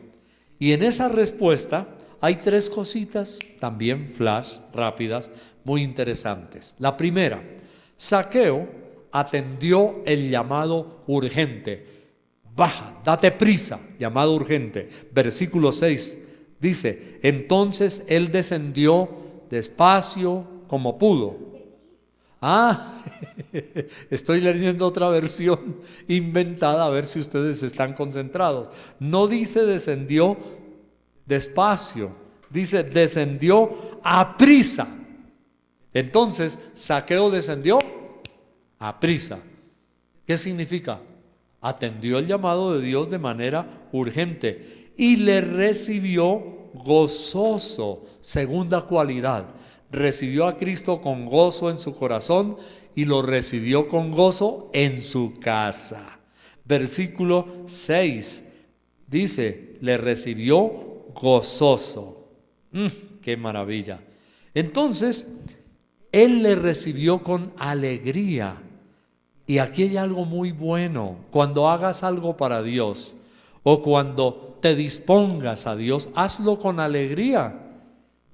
Y en esa respuesta hay tres cositas, también flash, rápidas, muy interesantes. La primera, Zaqueo atendió el llamado urgente. Baja, date prisa, llamado urgente. Versículo 6 dice, entonces él descendió despacio como pudo. Estoy leyendo otra versión inventada, a ver si ustedes están concentrados. No dice descendió despacio, dice descendió a prisa. Entonces, Zaqueo descendió a prisa. ¿Qué significa? Atendió el llamado de Dios de manera urgente y le recibió gozoso. Segunda cualidad, recibió a Cristo con gozo en su corazón y lo recibió con gozo en su casa. Versículo 6 dice, le recibió gozoso. ¡Qué maravilla! Entonces, él le recibió con alegría. Y aquí hay algo muy bueno. Cuando hagas algo para Dios o cuando te dispongas a Dios, hazlo con alegría.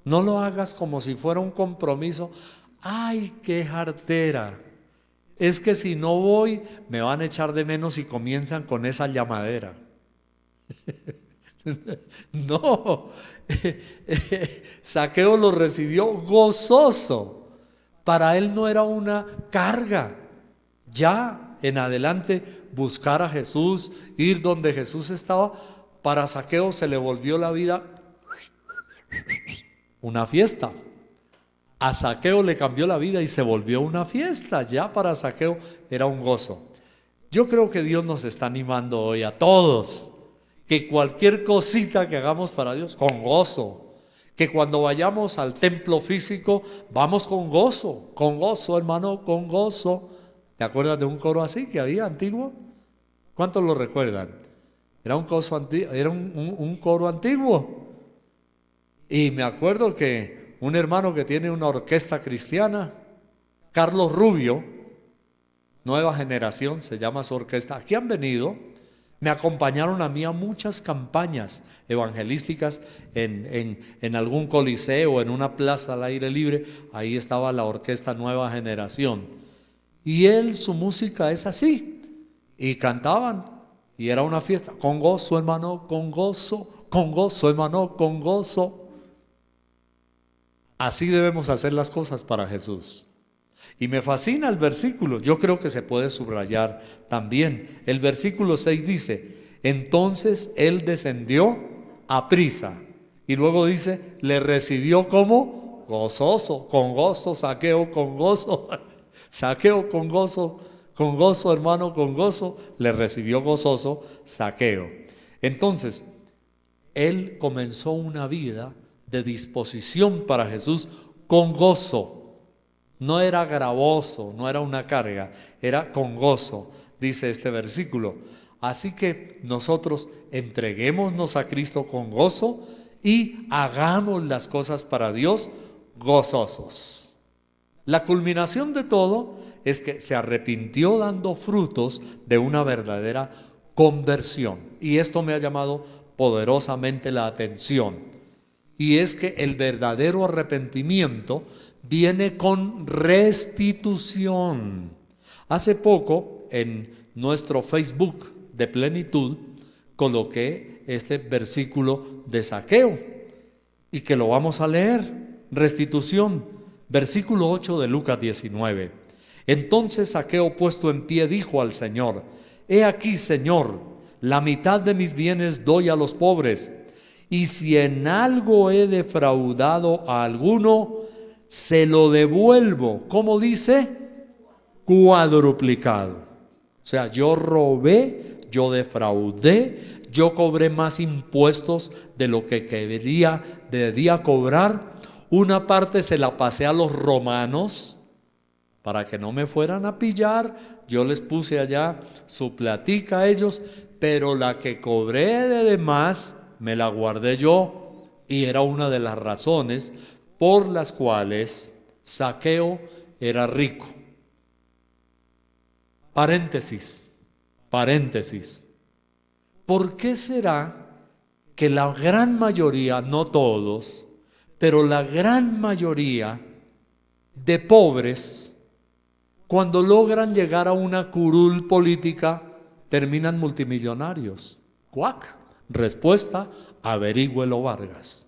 No lo hagas como si fuera un compromiso. ¡Ay, qué jartera! Es que si no voy, me van a echar de menos y comienzan con esa llamadera. No, Zaqueo lo recibió gozoso. Para él no era una carga. Ya en adelante buscar a Jesús, ir donde Jesús estaba, para Zaqueo se le volvió la vida una fiesta. A Zaqueo le cambió la vida y se volvió una fiesta. Ya para Zaqueo era un gozo. Yo creo que Dios nos está animando hoy a todos, que cualquier cosita que hagamos para Dios, con gozo, que cuando vayamos al templo físico, vamos con gozo, hermano, con gozo. ¿Te acuerdas de un coro así que había antiguo? ¿Cuántos lo recuerdan? Era un coro antiguo. Y me acuerdo que un hermano que tiene una orquesta cristiana, Carlos Rubio, Nueva Generación, se llama su orquesta. Aquí han venido, me acompañaron a mí a muchas campañas evangelísticas en algún coliseo, en una plaza al aire libre. Ahí estaba la orquesta Nueva Generación. Y su música es así. Y cantaban, y era una fiesta. Con gozo, hermano, con gozo, hermano, con gozo. Así debemos hacer las cosas para Jesús. Y me fascina el versículo, yo creo que se puede subrayar también. El versículo 6 dice, entonces él descendió a prisa. Y luego dice, le recibió como gozoso, con gozo, Zaqueo, con gozo. Zaqueo con gozo, hermano, con gozo. Le recibió gozoso Zaqueo. Entonces, él comenzó una vida de disposición para Jesús con gozo. No era gravoso, no era una carga, era con gozo, dice este versículo. Así que nosotros entreguémonos a Cristo con gozo y hagamos las cosas para Dios gozosos. La culminación de todo es que se arrepintió dando frutos de una verdadera conversión. Y esto me ha llamado poderosamente la atención. Y es que el verdadero arrepentimiento viene con restitución. Hace poco en nuestro Facebook de Plenitud coloqué este versículo de Zaqueo y que lo vamos a leer. Restitución, versículo 8 de Lucas 19. Entonces Zaqueo, puesto en pie, dijo al Señor: He aquí, Señor, la mitad de mis bienes doy a los pobres, y si en algo he defraudado a alguno, se lo devuelvo. ¿Cómo dice? Cuadruplicado. O sea, yo robé, yo defraudé, yo cobré más impuestos de lo que debía cobrar. Una parte se la pasé a los romanos para que no me fueran a pillar. Yo les puse allá su platica a ellos, pero la que cobré de demás me la guardé yo, y era una de las razones por las cuales Zaqueo era rico. Paréntesis. ¿Por qué será que la gran mayoría, no todos, pero la gran mayoría de pobres, cuando logran llegar a una curul política, terminan multimillonarios? ¡Cuac! Respuesta: averígüelo, Vargas.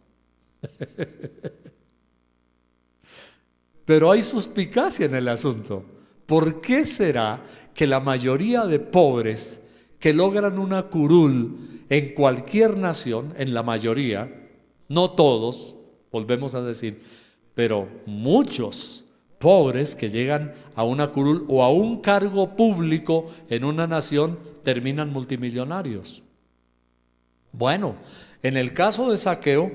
Pero hay suspicacia en el asunto. ¿Por qué será que la mayoría de pobres que logran una curul en cualquier nación, en la mayoría, no todos, volvemos a decir, pero muchos pobres que llegan a una curul o a un cargo público en una nación, terminan multimillonarios? Bueno, en el caso de Zaqueo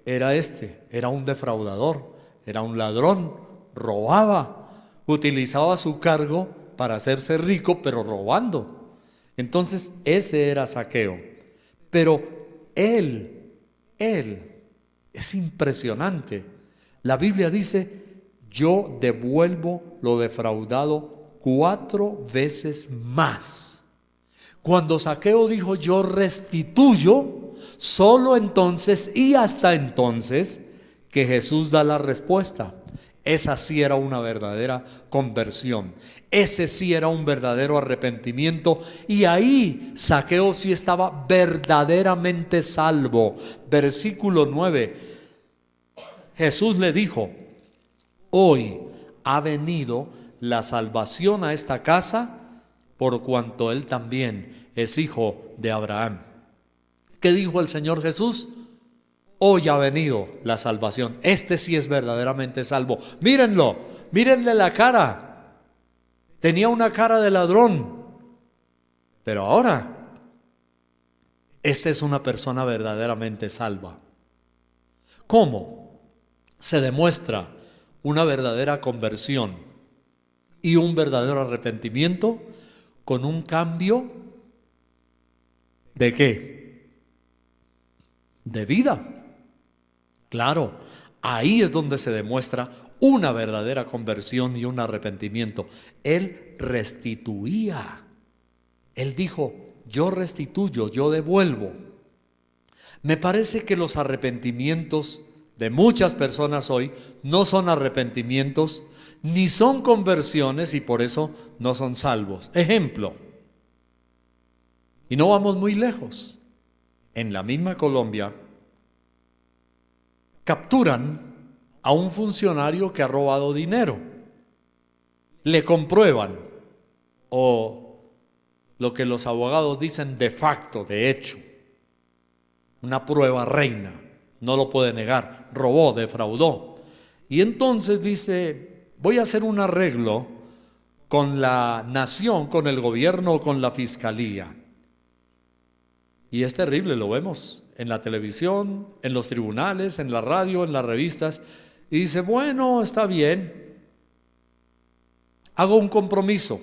era un defraudador, era un ladrón, robaba, utilizaba su cargo para hacerse rico, pero robando. Entonces ese era Zaqueo. Pero él es impresionante. La Biblia dice: yo devuelvo lo defraudado 4 veces más. Cuando Zaqueo dijo yo restituyo, solo entonces y hasta entonces que Jesús da la respuesta. Esa sí era una verdadera conversión. Ese sí era un verdadero arrepentimiento. Y ahí Zaqueo sí estaba verdaderamente salvo. Versículo 9. Jesús le dijo: hoy ha venido la salvación a esta casa, por cuanto él también es hijo de Abraham. ¿Qué dijo el Señor Jesús? Hoy ha venido la salvación. Este sí es verdaderamente salvo. Mírenlo, mírenle la cara. Tenía una cara de ladrón, Pero ahora, esta es una persona verdaderamente salva. ¿Cómo se demuestra una verdadera conversión y un verdadero arrepentimiento? Con un cambio ¿de qué? De vida. Claro, ahí es donde se demuestra una verdadera conversión y un arrepentimiento. Él restituía. Él dijo, yo restituyo, yo devuelvo. Me parece que los arrepentimientos de muchas personas hoy no son arrepentimientos ni son conversiones y por eso no son salvos. Ejemplo, y no vamos muy lejos, en la misma Colombia capturan a un funcionario que ha robado dinero, le comprueban, o lo que los abogados dicen de facto, de hecho, una prueba reina, no lo puede negar, robó, defraudó. Y entonces dice, voy a hacer un arreglo con la nación, con el gobierno, con la fiscalía. Y es terrible, lo vemos en la televisión, en los tribunales, en la radio, en las revistas. Y dice, bueno, está bien, hago un compromiso,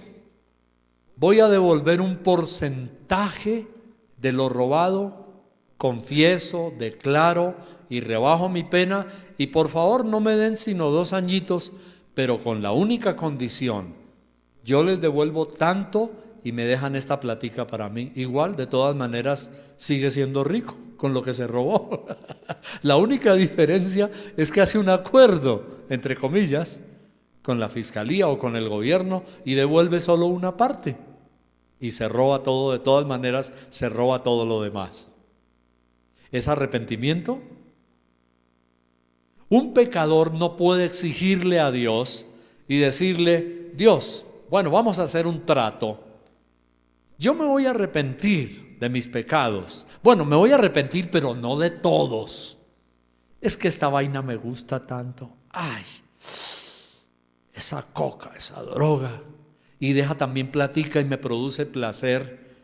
voy a devolver un porcentaje de lo robado, confieso, declaro y rebajo mi pena y por favor no me den sino 2 añitos, pero con la única condición, yo les devuelvo tanto y me dejan esta platica para mí. Igual, de todas maneras, sigue siendo rico con lo que se robó. La única diferencia es que hace un acuerdo, entre comillas, con la fiscalía o con el gobierno y devuelve solo una parte y se roba todo, de todas maneras se roba todo lo demás. ¿Es arrepentimiento? Un pecador no puede exigirle a Dios y decirle, Dios, bueno, vamos a hacer un trato. Yo me voy a arrepentir de mis pecados. Bueno, me voy a arrepentir, pero no de todos. Es que esta vaina me gusta tanto. Ay, esa coca, esa droga. Y deja también platica y me produce placer.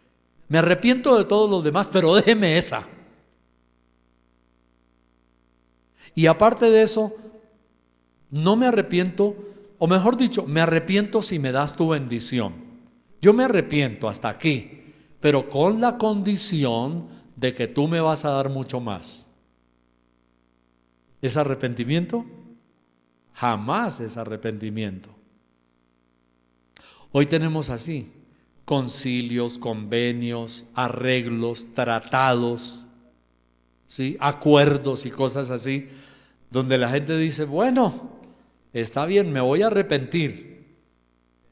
Me arrepiento de todos los demás, pero déjeme esa. Y aparte de eso, no me arrepiento, o mejor dicho, me arrepiento si me das tu bendición. Yo me arrepiento hasta aquí, pero con la condición de que tú me vas a dar mucho más. ¿Es arrepentimiento? Jamás es arrepentimiento. Hoy tenemos así, concilios, convenios, arreglos, tratados, ¿sí? Acuerdos y cosas así, donde la gente dice, bueno, está bien, me voy a arrepentir,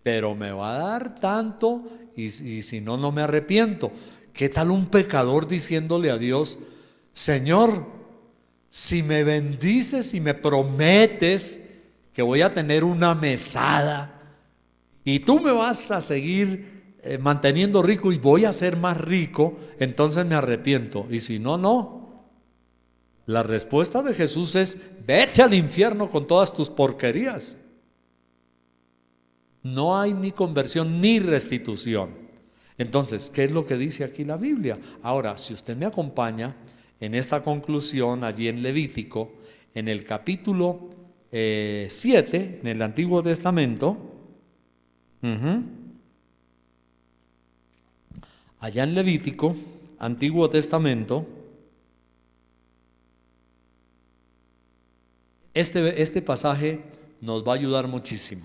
pero me va a dar tanto y si no, no me arrepiento. ¿Qué tal un pecador diciéndole a Dios, Señor, si me bendices y me prometes que voy a tener una mesada y tú me vas a seguir manteniendo rico y voy a ser más rico, entonces me arrepiento? Y si no, no. La respuesta de Jesús es, vete al infierno con todas tus porquerías. No hay ni conversión ni restitución. Entonces, ¿qué es lo que dice aquí la Biblia? Ahora, si usted me acompaña en esta conclusión allí en Levítico, en el capítulo 7, en el Antiguo Testamento, allá en Levítico, Antiguo Testamento, este pasaje nos va a ayudar muchísimo.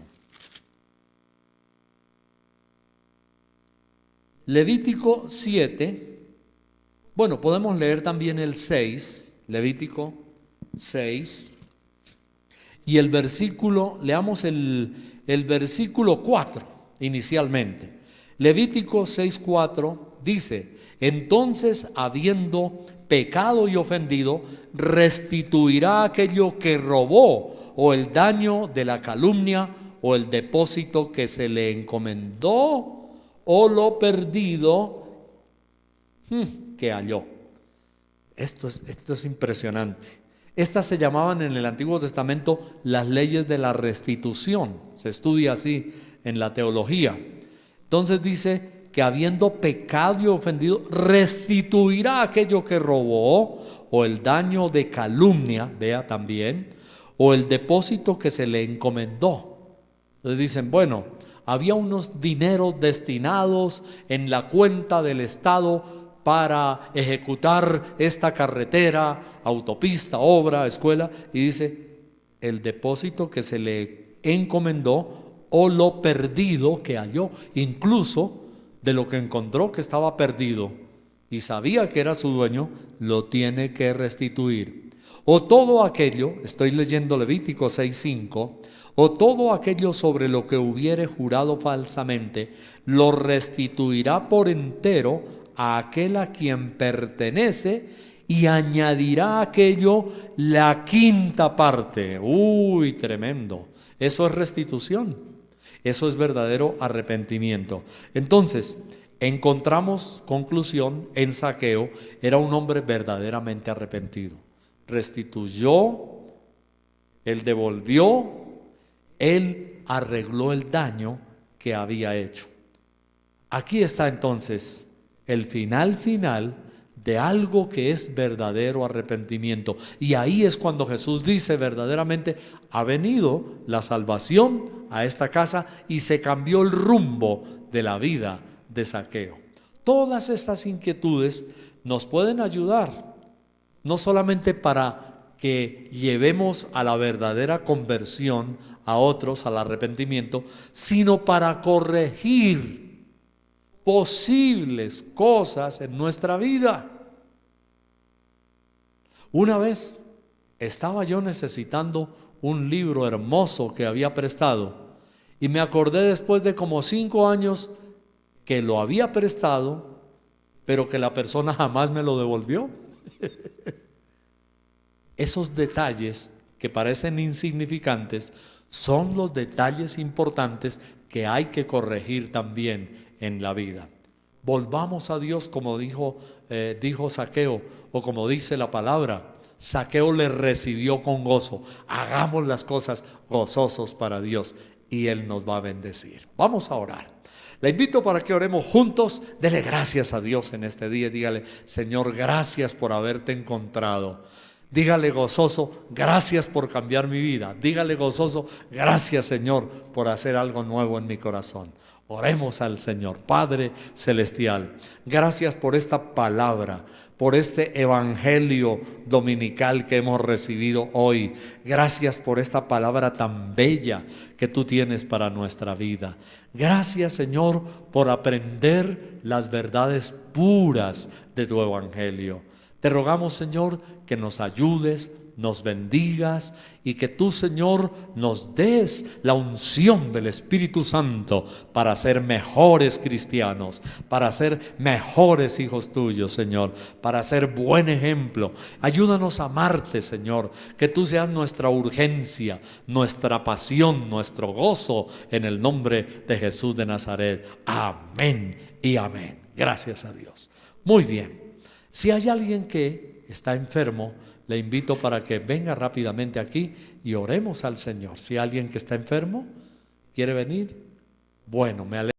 Levítico 7, bueno, podemos leer también el 6, Levítico 6, y el versículo, leamos el versículo 4 inicialmente. Levítico 6:4 dice, entonces habiendo pecado y ofendido, restituirá aquello que robó, o el daño de la calumnia, o el depósito que se le encomendó, o lo perdido que halló. Esto es impresionante. Estas se llamaban en el Antiguo Testamento las leyes de la restitución. Se estudia así en la teología. Entonces dice que habiendo pecado y ofendido, restituirá aquello que robó, o el daño de calumnia, vea también, o el depósito que se le encomendó. Entonces dicen, bueno, había unos dineros destinados en la cuenta del Estado para ejecutar esta carretera, autopista, obra, escuela, y dice, el depósito que se le encomendó o lo perdido que halló, incluso de lo que encontró que estaba perdido y sabía que era su dueño, lo tiene que restituir. O todo aquello, estoy leyendo Levítico 6:5, o todo aquello sobre lo que hubiere jurado falsamente, lo restituirá por entero a aquel a quien pertenece, y añadirá a aquello la quinta parte. Uy, tremendo. Eso es restitución. Eso es verdadero arrepentimiento. Entonces, encontramos conclusión en Zaqueo, era un hombre verdaderamente arrepentido. Restituyó, él devolvió, él arregló el daño que había hecho. Aquí está entonces el final de algo que es verdadero arrepentimiento. Y ahí es cuando Jesús dice verdaderamente, ha venido la salvación a esta casa y se cambió el rumbo de la vida de Zaqueo. Todas estas inquietudes nos pueden ayudar, no solamente para que llevemos a la verdadera conversión a otros, al arrepentimiento, sino para corregir posibles cosas en nuestra vida. Una vez estaba yo necesitando un libro hermoso que había prestado y me acordé después de como 5 años que lo había prestado, pero que la persona jamás me lo devolvió. Esos detalles que parecen insignificantes son los detalles importantes que hay que corregir también en la vida. Volvamos a Dios, como dijo Zaqueo, o como dice la palabra. Zaqueo le recibió con gozo. Hagamos las cosas gozosos para Dios y Él nos va a bendecir. Vamos a orar. Le invito para que oremos juntos. Dele gracias a Dios en este día. Dígale, Señor, gracias por haberte encontrado. Dígale gozoso, gracias por cambiar mi vida. Dígale gozoso, gracias Señor por hacer algo nuevo en mi corazón. Oremos al Señor. Padre celestial, gracias por esta palabra, por este evangelio dominical que hemos recibido hoy. Gracias por esta palabra tan bella que tú tienes para nuestra vida. Gracias, Señor, por aprender las verdades puras de tu evangelio. Te rogamos, Señor, que nos ayudes, nos bendigas y que tú, Señor, nos des la unción del Espíritu Santo para ser mejores cristianos, para ser mejores hijos tuyos, Señor, para ser buen ejemplo. Ayúdanos a amarte, Señor, que tú seas nuestra urgencia, nuestra pasión, nuestro gozo, en el nombre de Jesús de Nazaret. Amén y amén. Gracias a Dios. Muy bien. Si hay alguien que está enfermo, le invito para que venga rápidamente aquí y oremos al Señor. Si hay alguien que está enfermo, ¿quiere venir? Bueno, me alegro.